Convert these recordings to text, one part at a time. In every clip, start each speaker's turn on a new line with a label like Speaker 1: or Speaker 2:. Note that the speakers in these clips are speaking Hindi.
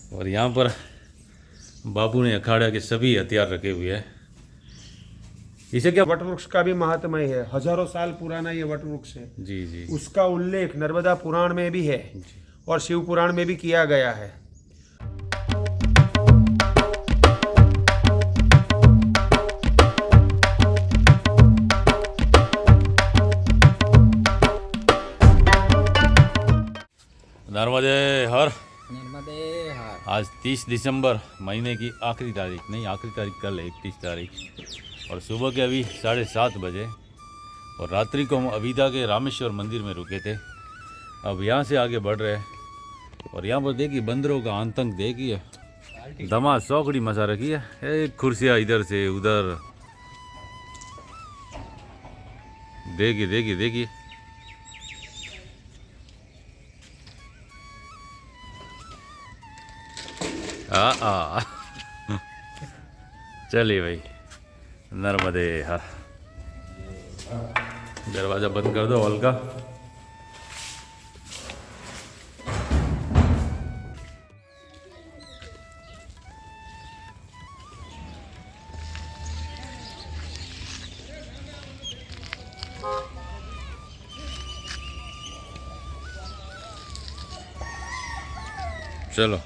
Speaker 1: और यहाँ पर बापू ने अखाड़ा के सभी हथियार रखे हुए हैं। इसे क्या
Speaker 2: वट वृक्ष का भी महात्म्य है, हजारों साल पुराना ये वट वृक्ष है।
Speaker 1: जी जी
Speaker 2: उसका उल्लेख नर्मदा पुराण में भी है
Speaker 1: जी।
Speaker 2: और शिव पुराण में भी किया गया है।
Speaker 1: नर्मदे हर।
Speaker 3: नर्मदे हर।
Speaker 1: आज 30 दिसंबर महीने की आखिरी तारीख, नहीं आखिरी तारीख कल है 31 तारीख, और सुबह के अभी 7:30 बजे, और रात्रि को हम अविदा के रामेश्वर मंदिर में रुके थे। अब यहाँ से आगे बढ़ रहे हैं, और यहाँ पर देखिए बंदरों का आतंक देखिए, दमा चौकड़ी मचा रखी है, एक कुर्सियाँ इधर से उधर, देखिए देखिए देखिए। आ चलिए भाई, नर्मदे हर। दरवाज़ा बंद कर दो हॉल का। चलो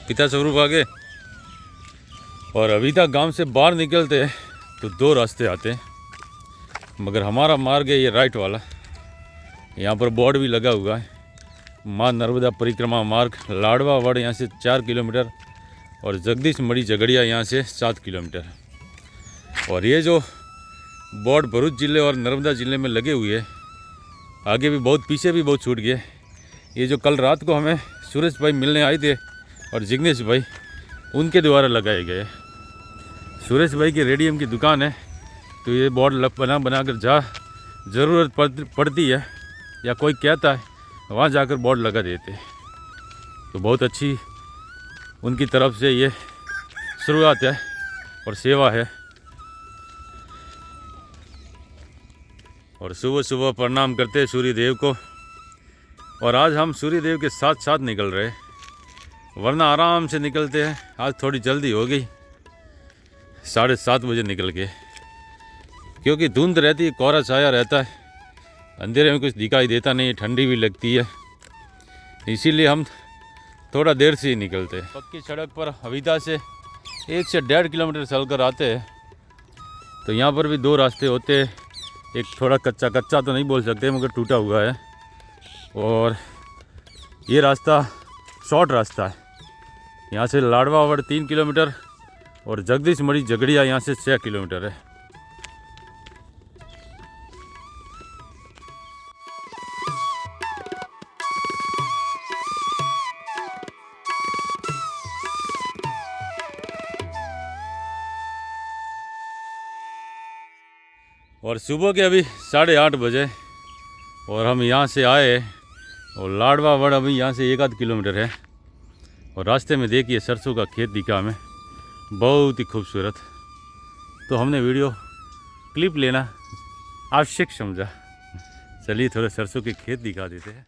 Speaker 1: पिता स्वरूप आगे। और अभी तक गांव से बाहर निकलते हैं तो 2 रास्ते आते हैं, मगर हमारा मार्ग है ये राइट वाला। यहाँ पर बोर्ड भी लगा हुआ है, माँ नर्मदा परिक्रमा मार्ग, लाडवा वड़ यहाँ से 4 किलोमीटर, और जगदीश मड़ी झगड़िया यहाँ से 7 किलोमीटर। और ये जो बोर्ड भरूच जिले और नर्मदा जिले में लगे हुए, आगे भी बहुत, पीछे भी बहुत छूट गए। ये जो कल रात को हमें सुरेश भाई मिलने आए थे और जिग्नेश भाई, उनके द्वारा लगाए गए। सुरेश भाई की रेडियम की दुकान है, तो ये बोर्ड बना कर जहाँ ज़रूरत पड़ती है या कोई कहता है वहाँ जाकर बोर्ड लगा देते। तो बहुत अच्छी उनकी तरफ से ये शुरुआत है और सेवा है। और सुबह सुबह प्रणाम करते हैं सूर्य देव को। और आज हम सूर्य देव के साथ साथ निकल रहे, वरना आराम से निकलते हैं। आज थोड़ी जल्दी हो गई, 7:30 बजे निकल के, क्योंकि धुंध रहती है, कोहरा छाया रहता है, अंधेरे में कुछ दिखाई देता नहीं, ठंडी भी लगती है, इसीलिए हम थोड़ा देर से ही निकलते हैं। पक्की सड़क पर अविदा से 1 से 1.5 किलोमीटर चलकर आते हैं, तो यहाँ पर भी 2 रास्ते होते हैं। एक थोड़ा कच्चा तो नहीं बोल सकते, मगर टूटा हुआ है, और ये रास्ता शॉर्ट रास्ता है। यहाँ से लाडवा वड़ 3 किलोमीटर और जगदीश मड़ी झगड़िया यहाँ से 6 किलोमीटर है। और सुबह के अभी 8:30 बजे, और हम यहाँ से आए, और लाडवा वड़ अभी यहाँ से 1 आध किलोमीटर है। और रास्ते में देखिए सरसों का खेत दिखा हमें, बहुत ही खूबसूरत। तो हमने वीडियो क्लिप लेना आवश्यक समझा। चलिए थोड़े सरसों के खेत दिखा देते हैं।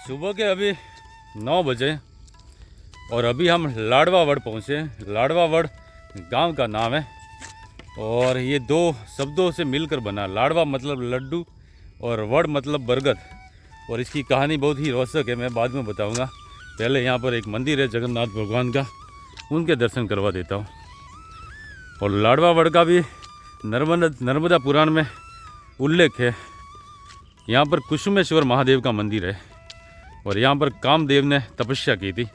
Speaker 1: सुबह के अभी 9 बजे, और अभी हम लाडवा वड़ पहुँचे। लाडवा वड़ गांव का नाम है, और ये 2 शब्दों से मिलकर बना। लाडवा मतलब लड्डू और वड़ मतलब बरगद। और इसकी कहानी बहुत ही रोचक है, मैं बाद में बताऊंगा। पहले यहाँ पर एक मंदिर है जगन्नाथ भगवान का, उनके दर्शन करवा देता हूँ। और लाडवा वड़ का भी नर्मदा पुराण में उल्लेख है। यहाँ पर कुसुमेश्वर महादेव का मंदिर है, और यहाँ पर कामदेव ने तपस्या की थी।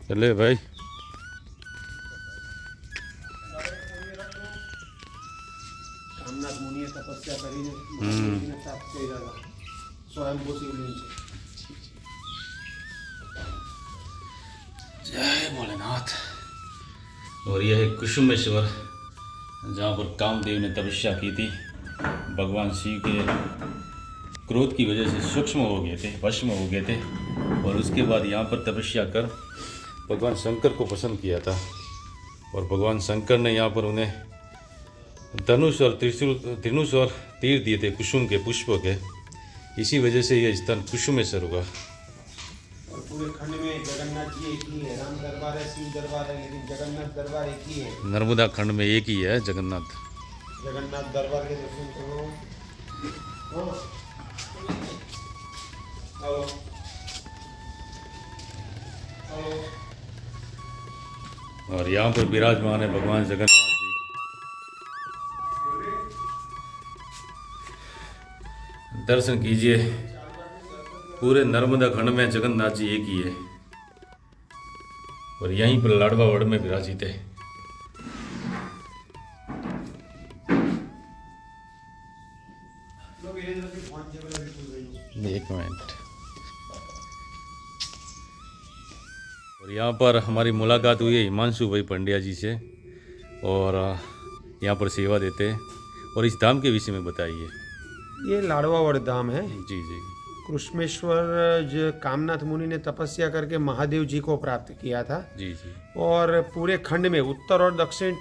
Speaker 1: चले भाई,
Speaker 2: કામનાથ મુનિએ તપસ્યા કરીને મહાદેવજીને પ્રાપ્ત कही दादा स्वयंभू शिवलिंग से।
Speaker 1: जय भोलेनाथ। और यह है कुसुमेश्वर, जहाँ पर कामदेव ने तपस्या की थी। भगवान शिव के क्रोध की वजह से सूक्ष्म हो गए थे, भस्म हो गए थे, और उसके बाद यहाँ पर तपस्या कर भगवान शंकर को प्रसन्न किया था। और भगवान शंकर ने यहाँ पर उन्हें धनुष और त्रिनुष और तीर दिए थे कुसुम के पुष्प के। इसी वजह से यह स्थान कुसुमेश्वर हुआ।
Speaker 2: और पूरे खंड में जगन्नाथ जी एक ही है, राम दरबार है, शिव दरबार है, लेकिन जगन्नाथ दरबार एक ही है।
Speaker 1: नर्मदा खंड में एक ही है जगन्नाथ।
Speaker 2: जगन्नाथ दरबार के दर्शन करो। हाँ। Hello hello.
Speaker 1: और यहाँ पर विराजमान है भगवान जगन्नाथ जी। दर्शन कीजिए, पूरे नर्मदा खंड में जगन्नाथ जी एक ही है, और यहीं पर लाडवा वड़ में विराजित है। एक मिनट। और यहाँ पर हमारी मुलाकात हुई है हिमांशु भाई पंड्या जी से, और यहाँ पर सेवा देते हैं। और इस धाम के विषय में बताइए।
Speaker 2: ये लाडवावड़ धाम है।
Speaker 1: जी जी।
Speaker 2: कृष्णेश्वर जो कामनाथ मुनि ने तपस्या करके महादेव जी को प्राप्त किया था।
Speaker 1: जी जी।
Speaker 2: और पूरे खंड में, उत्तर और दक्षिण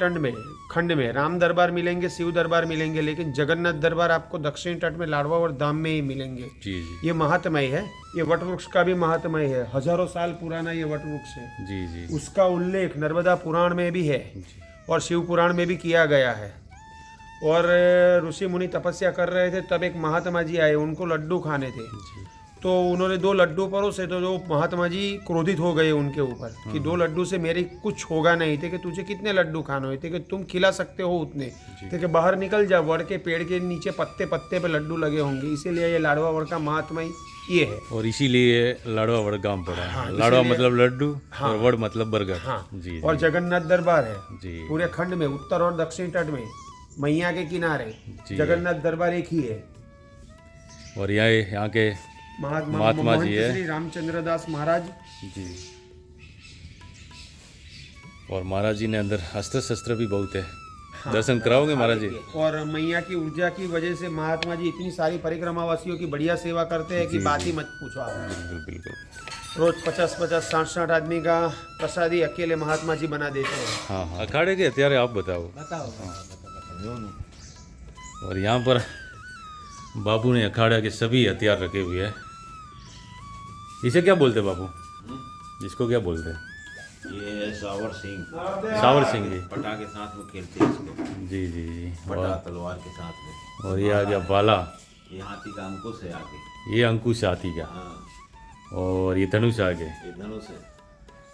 Speaker 2: खंड में राम दरबार मिलेंगे, शिव दरबार मिलेंगे, लेकिन जगन्नाथ दरबार आपको दक्षिण तट में लाडवावड़ धाम में ही मिलेंगे।
Speaker 1: जी जी।
Speaker 2: ये महात्मय है। ये वट वृक्ष का भी महात्मय है। हजारों साल पुराना ये वट वृक्ष है।
Speaker 1: जी जी।
Speaker 2: उसका उल्लेख नर्मदा पुराण में भी है और शिव पुराण में भी किया गया है। और ऋषि मुनि तपस्या कर रहे थे, तब एक महात्मा जी आए, उनको लड्डू खाने थे। तो उन्होंने 2 लड्डू परोसे, तो जो महात्मा जी क्रोधित हो गए उनके ऊपर कि 2 लड्डू से मेरे कुछ होगा नहीं थे, कि तुझे कितने लड्डू खाने हुए थे, कि तुम खिला सकते हो उतने थे, कि बाहर निकल जा, वड़ के पेड़ के नीचे पत्ते पत्ते पे लड्डू लगे होंगे। इसीलिए ये लाडवा वड़ का महात्मा ये है।
Speaker 1: और इसीलिए लाडवा वड़ गांव पड़ा है।
Speaker 2: हाँ,
Speaker 1: लाडवा मतलब लड्डू,
Speaker 2: हाँ,
Speaker 1: और वड़ मतलब बरगद।
Speaker 2: हाँ।
Speaker 1: जी।
Speaker 2: और जगन्नाथ दरबार है
Speaker 1: जी।
Speaker 2: पूरे खंड में, उत्तर और दक्षिण तट में, मैया के किनारे जगन्नाथ दरबार एक ही है।
Speaker 1: और यहाँ के महात्मा जी है
Speaker 2: श्री रामचंद्र दास महाराज
Speaker 1: जी। और महाराज जी ने अंदर अस्त्र शस्त्र भी बहुत है।
Speaker 2: हाँ,
Speaker 1: दर्शन कराओगे महाराज जी?
Speaker 2: और मैया की ऊर्जा की वजह से महात्मा जी इतनी सारी परिक्रमा वासियों की बढ़िया सेवा करते हैं कि बात ही मत पूछो आप।
Speaker 1: बिल्कुल बिल्कुल।
Speaker 2: रोज 50-50, 60-60 आदमी का प्रसादी अकेले महात्मा जी बना देते हैं।
Speaker 1: हाँ हाँ। अखाड़े के हथियार आप बताओ। और यहाँ पर बाबू ने अखाड़ा के सभी हथियार रखे हुए हैं। इसे क्या बोलते हैं बाबू? इसको क्या बोलते हैं?
Speaker 3: ये सावर सिंह,
Speaker 1: सावर सिंह जी।
Speaker 3: पटा के साथ में खेलते हैं इसको।
Speaker 1: जी जी जी।
Speaker 3: पटा तलवार के साथ में।
Speaker 1: और ये आ गया बाला,
Speaker 3: ये हाथी का अंकुश है आगे।
Speaker 1: ये अंकुश हाथी का।
Speaker 3: हाँ,
Speaker 1: और ये धनुष आ गए,
Speaker 3: ये धनुष है।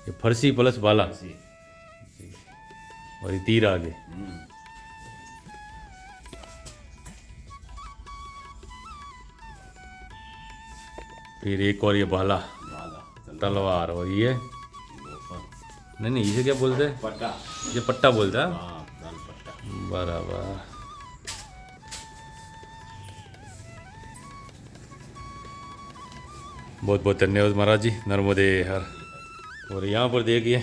Speaker 1: ये फरसी प्लस बाला।
Speaker 3: ऐसी।
Speaker 1: और ये तीर आ गए। फिर एक और ये बाला, तलवार। और ये नहीं, इसे क्या बोलते हैं?
Speaker 3: पट्टा।
Speaker 1: ये पट्टा बोलता है।
Speaker 3: हाँ, गन पट्टा।
Speaker 1: बराबर। बहुत बहुत धन्यवाद महाराज जी। नर्मदे हर। और यहाँ पर देखिए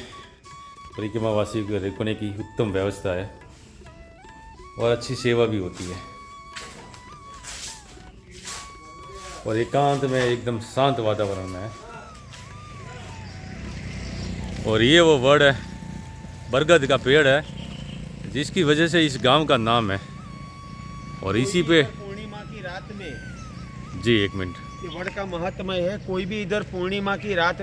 Speaker 1: परिक्रमा वासी के रुकने की उत्तम व्यवस्था है, और अच्छी सेवा भी होती है, और एकांत में एकदम शांत वातावरण है। और ये वो वड़ है, बरगद का पेड़ है, जिसकी वजह से इस गांव का नाम है। और इसी पे
Speaker 2: पूर्णिमा की रात में
Speaker 1: जी, एक मिनट,
Speaker 2: ये वड़ का महात्म्य है। कोई भी इधर पूर्णिमा की रात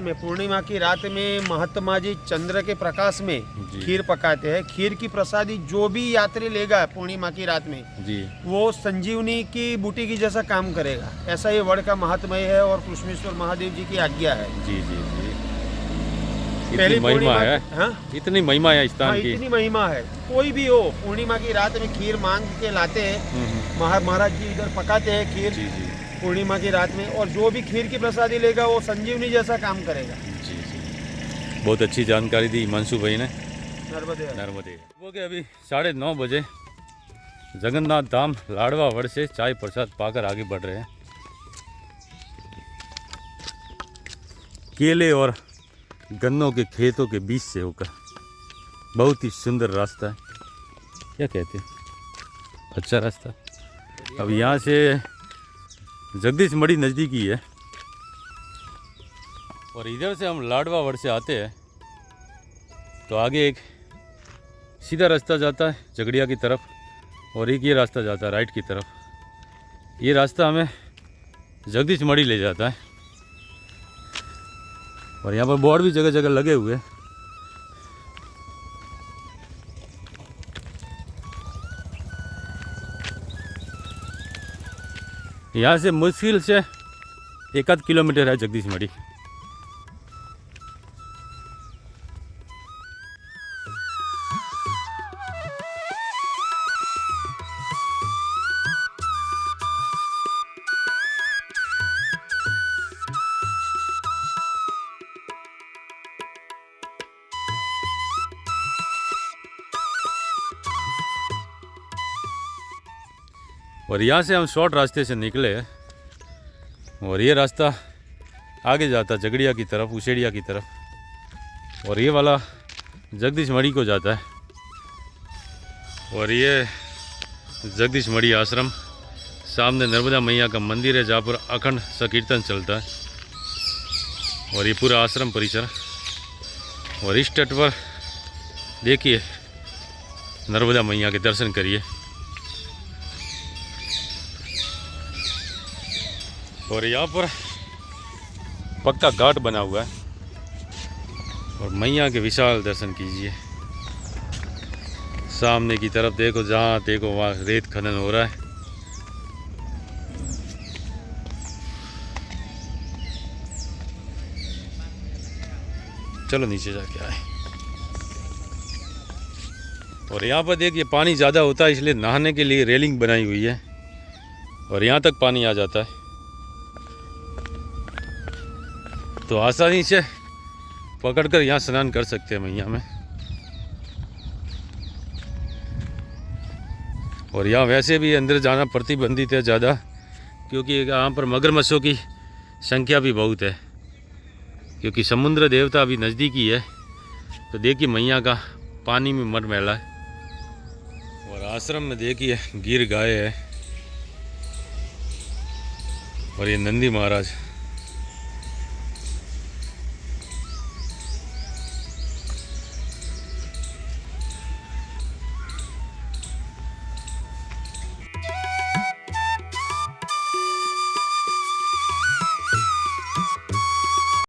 Speaker 2: में महात्मा जी चंद्र के प्रकाश में खीर पकाते हैं। खीर की प्रसादी जो भी यात्री लेगा पूर्णिमा की रात में
Speaker 1: जी,
Speaker 2: वो संजीवनी की बूटी की जैसा काम करेगा। ऐसा ये वड़ का महात्म्य है, और कृष्णेश्वर महादेव जी की आज्ञा है।
Speaker 1: जी जी जी।
Speaker 2: पहली
Speaker 1: इतनी महिमा है।
Speaker 2: हाँ?
Speaker 1: इतनी महिमा है स्थान
Speaker 2: हाँ,
Speaker 1: की।
Speaker 2: इतनी महिमा है। कोई भी हो, पूर्णिमा की रात में खीर मांग के लाते हैं। महाराज जी इधर पकाते हैं खीर
Speaker 1: जी जी
Speaker 2: पूर्णिमा की रात में, और जो भी खीर की प्रसादी लेगा वो संजीवनी जैसा काम करेगा।
Speaker 1: जी जी। बहुत अच्छी जानकारी दी हिमांशु भाई ने। नर्मदे। वो के अभी 9:30 बजे जगन्नाथ धाम लाडवा वड़ से चाय प्रसाद पाकर आगे बढ़ रहे हैं। केले और गन्नों के खेतों के बीच से होकर। बहुत ही सुंदर रास्ता है, क्या कहते हैं, अच्छा रास्ता। अब यहाँ से जगदीश मढ़ी नज़दीकी है और इधर से हम लाडवागढ़ से आते हैं तो आगे एक सीधा रास्ता जाता है झगड़िया की तरफ और एक ये रास्ता जाता है राइट की तरफ। ये रास्ता हमें जगदीश मढ़ी ले जाता है और यहाँ पर बोर्ड भी जगह जगह लगे हुए हैं। यहाँ से मुश्किल से 1 किलोमीटर है जगदीश मढ़ी। और यहाँ से हम शॉर्ट रास्ते से निकले और ये रास्ता आगे जाता झगड़िया की तरफ, उसेड़िया की तरफ और ये वाला जगदीश मढ़ी को जाता है। और ये जगदीश मढ़ी आश्रम, सामने नर्मदा मैया का मंदिर है जहाँ पर अखंड संकीर्तन चलता है और ये पूरा आश्रम परिसर। और इस तट पर देखिए नर्मदा मैया के दर्शन करिए। और यहाँ पर पक्का घाट बना हुआ है और मैया के विशाल दर्शन कीजिए। सामने की तरफ देखो, जहाँ देखो वहाँ रेत खनन हो रहा है। चलो नीचे जाके आए। और यहाँ पर देखिए पानी ज़्यादा होता है इसलिए नहाने के लिए रेलिंग बनाई हुई है और यहाँ तक पानी आ जाता है तो आसानी से पकड़कर यहाँ स्नान कर सकते हैं मैया में। और यहाँ वैसे भी अंदर जाना प्रतिबंधित है ज़्यादा, क्योंकि यहाँ पर मगरमच्छों की संख्या भी बहुत है, क्योंकि समुद्र देवता अभी नज़दीकी है। तो देखिए मैया का पानी में मर मैला है। और आश्रम में देखिए गिर गाय है और ये नंदी महाराज।